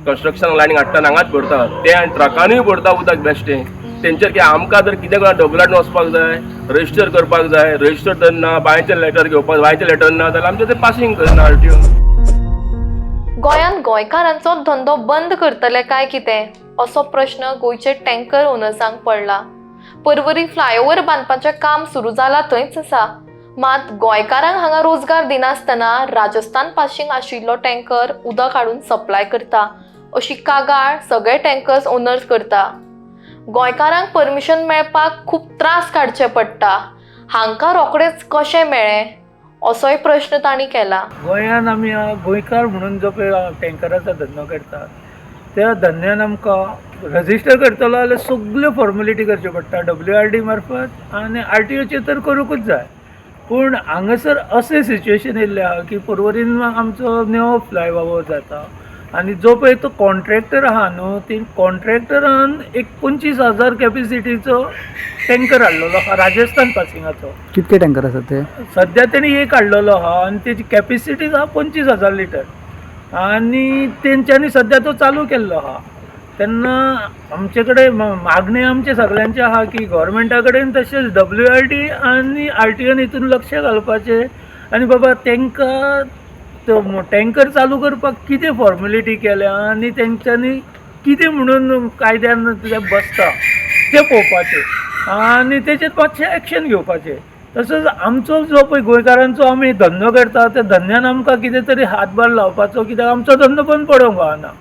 Construction लायनीक हाडटा हांगाच भरता ते आनी ट्रकानूय भरता उदक बेश्टें तेंचेर की आमकां जर कितें करून डबलाट वचपाक जाय रजिस्टर करपाक जाय रजिस्टर धरना बायचें लेटर घेवपाक बायचें लेटर ना जाल्यार आमचें तें पासींग करना आरटीओ. गोंयांत गोंयकारांचो धंदो बंद करतले काय कितें असो प्रश्न गोंयचे टँकर ओनर्सांक पडला. पर्वरी फ्लायओव्हर बांदपाचें काम सुरू जालां थंयच आसा, मात गोंयकारांक हांगा रोजगार दिनासतना राजस्थान पासिंग आशिल्लो टँकर उदक हाडून सप्लाय करता अशी कागाळ सगळे टँकर्स ओनर्स करता. गोंयकारांक परमिशन मेळपाक खूब त्रास काडचे पडटा. हांकां रोखडेच कशें मेळ्ळें असोय प्रश्न तांणी केला. गोंयांत आमी गोंयकार म्हणून जो पळय टँकराचो धंदो करतात त्या धंद्यान आमकां रजिस्टर करतलो जाल्यार सगल्यो फॉर्मेलिटी करच्यो पडटा WRD मार्फत आनी RTOचेर तर करूंकूच जाय. पूण हांगासर अशें सिच्युएशन येयल्लें आहा की पर्वरीन आमचो न्यो फ्लायओव्हर जाता आनी जो पळय तो कॉन्ट्रॅक्टर आहा न्हू ती कॉन्ट्रॅक्टरान 25,000 कॅपेसिटीचो टँकर हाडलेलो आहा राजस्थान पासिंगाचो. कितके टँकर आसात ते? सद्या तेणी एक हाडलेलो आहा आनी तेजी कॅपेसिटी आहा 25,000 लिटर आनी तेंच्यांनी सद्या तो चालू केल्लो आहा. तेन्ना आमचे कडेन मागणी आमचे सगळ्यांचे आहा की गव्हर्मेंटा कडेन तशेंच WRD आनी RTOन हितून लक्ष घालपाचें आनी बाबा तांकां टँकर चालू करपाक कितें फॉर्मेलिटी केल्या आनी तेंच्यांनी कितें म्हणून कायद्यान बसता तें पळोवपाचें आनी तेचेर मातशें एक्शन घेवपाचें. तसोच आमचो जो पळय गोंयकारांचो आमी धंदो करता त्या धंद्यान आमकां कितें तरी हातभार लावपाचो कित्याक आमचो धंदो बंद पडोवंक जायना.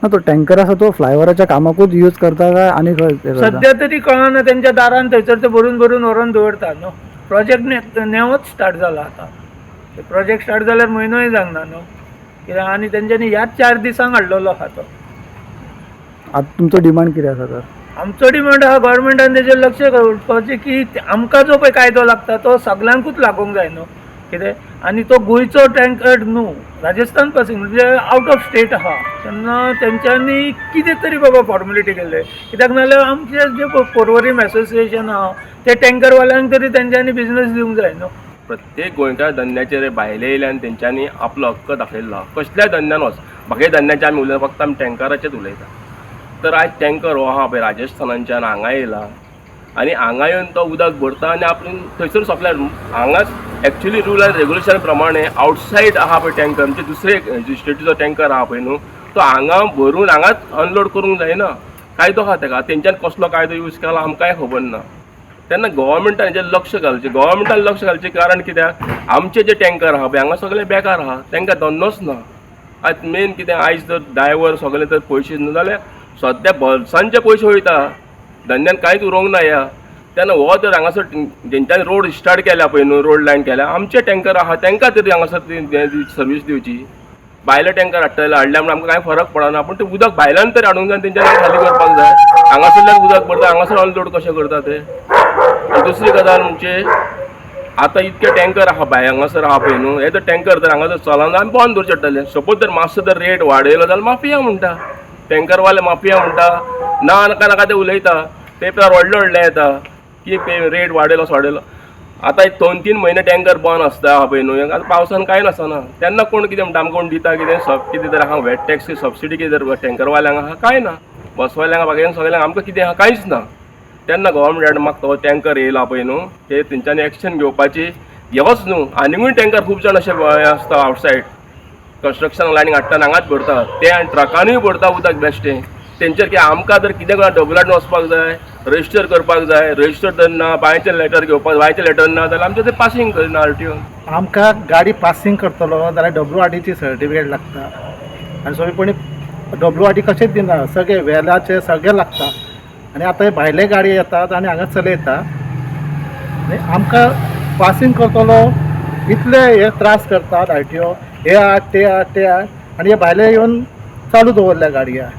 ना तो टँकर आसा तो फ्लायओव्हराच्या कामाकूच यूज करता काय आनी सद्या तरी कळना तेंच्या दारान थंयसर ते भरून व्हरून दवरता न्हू. प्रोजेक्ट नेवच स्टार्ट जाला आतां. प्रोजेक्ट स्टार्ट जाल्यार म्हयनोय जावना न्हू कित्याक आनी तेंच्यांनी ह्याच 4 दिसांक हाडलेलो आहा तो. आतां तुमचो डिमांड कितें आसा तर? आमचो डिमांड आहा गव्हर्मेंटान तेजेर लक्ष घालपाचें की आमकां जो पळय कायदो लागता तो सगळ्यांकूच लागूंक जाय न्हू कितें आनी तो गोंयचो टँकर न्हू राजस्थान पासिंग म्हणजे आवट ऑफ स्टेट आहा तेन्ना तेंच्यांनी कितें तरी बाबा फॉर्मेलिटी केल्ले कित्याक नाजाल्यार आमचे जे पर्वरीम एसोसिएशन आहा ते टँकरवाल्यांक तरी तेंच्यांनी बिजनस दिवंक जाय न्हू. प्रत्येक गोंयकार धंद्याचेर भायले येयल्यान तेंच्यांनी आपलो हक्क दाखयल्लो आहा. कसल्याय धंद्यान वच बाकी धंद्याचे आमी उलयता फक्त आमी टँकराचेच उलयता. तर आयज टँकर हो आहा पळय राजस्थानाच्यान हांगा येयला आनी हांगा येवन तो उदक भरता आनी आपूण थंयसर सोंपल्यार हांगाच एक्चुली रूल आनी रेगुलेशन प्रमाणे आवटसायड आहा पळय टँकर म्हणजे दुसरे स्टेटीचो टँकर आहा पळय न्हू तो हांगा भरून हांगाच अनलोड करूंक जायना. कायदो आहा ताका तेंच्यान कसलो कायदो यूज केला आमकांय खबर ना. तेन्ना गव्हर्मेंटान हेजेर लक्ष घालचें. गव्हर्मेंटान लक्ष घालचें कारण कित्याक आमचे जे टँकर आहा पळय हांगा सगळे बेकार आहा तांकां धंदोच ना. आयज मेन कितें आयज जर ड्रायव्हर सगळे तर पयशे ना जाल्यार सद्या बल्सांचे पयशे वयता धंद्यान कांयच उरोंक ना ह्या. तेन्ना हो जर हांगासर जेंच्यांनी रोड स्टार्ट केल्या पळय न्हू रोड लायन केल्या आमचे टँकर आहा तांकां तरी हांगासर सर्वीस दिवची. भायले टँकर हाडटले हाडल्या म्हणून आमकां कांय फरक पडना पूण तें उदक भायल्यान तरी हाडूंक जाय तेंच्यांनी खाली करपाक जाय. हांगासरल्यान उदक भरता हांगासर अनलोड कशें करता ते. आनी दुसरी गजाल म्हणजे आतां इतके टँकर आहा भायर हांगासर आहा पळय न्हू हे जर टँकर जर हांगासर चलना आमी बंद दवरचें पडटलें. सपोज जर मातसो जर रेट वाडयलो जाल्यार माफिया म्हणटा टँकरवाले माफिया म्हणटा नाका नाका ते उलयता पेपरार व्हडले येता की रेट वाडयलो सोडयलो. आतां 2-3 म्हयने टँकर बंद आसता आहा पळय न्हू आतां पावसान कांय नासना तेन्ना कोण कितें म्हणटा आमकां कोण दिता कितें कितें तर आहा वेट टॅक्स सबसिडी कितें जर टँकरवाल्यांक आहा कांय ना बसवाल्यांक बाकीच्यांक सगळ्यांक आमकां कितें आहा कांयच ना. तेन्ना गव्हर्मेंटान म्हाका तो टँकर येयला पळय न्हू ते तेंच्यांनी एक्शन घेवपाची हेवच न्हू आनिकूय टँकर खूब जाण अशे आसता आवटसायड कंस्ट्रक्शन लायनीक हाडटा हांगाच भरता ते आनी ट्रकानूय भरता उदक बेश्टें तेंचेर की आमकां जर कितें करून डबलाट वचपाक जाय रजिस्टर करपाक जाय रजिस्टर धरना बायचें लेटर घेवपाक बायचें लेटर ना जाल्यार आमचें तें पासींग करना RTO. आमकां गाडी पासींग करतलो जाल्यार WRDची सर्टिफिकेट लागता आनी सोयीपणी WRD कशेंच दिना सगळे वेलाचे सगळे लागता आनी आतां हे भायले गाडी येतात आनी हांगा चलयता आनी आमकां पासींग करतलो इतले हे त्रास करतात RTO हे हाड ते हाड ते हाड आनी हे भायले येवन चालू दवरल्या गाडया.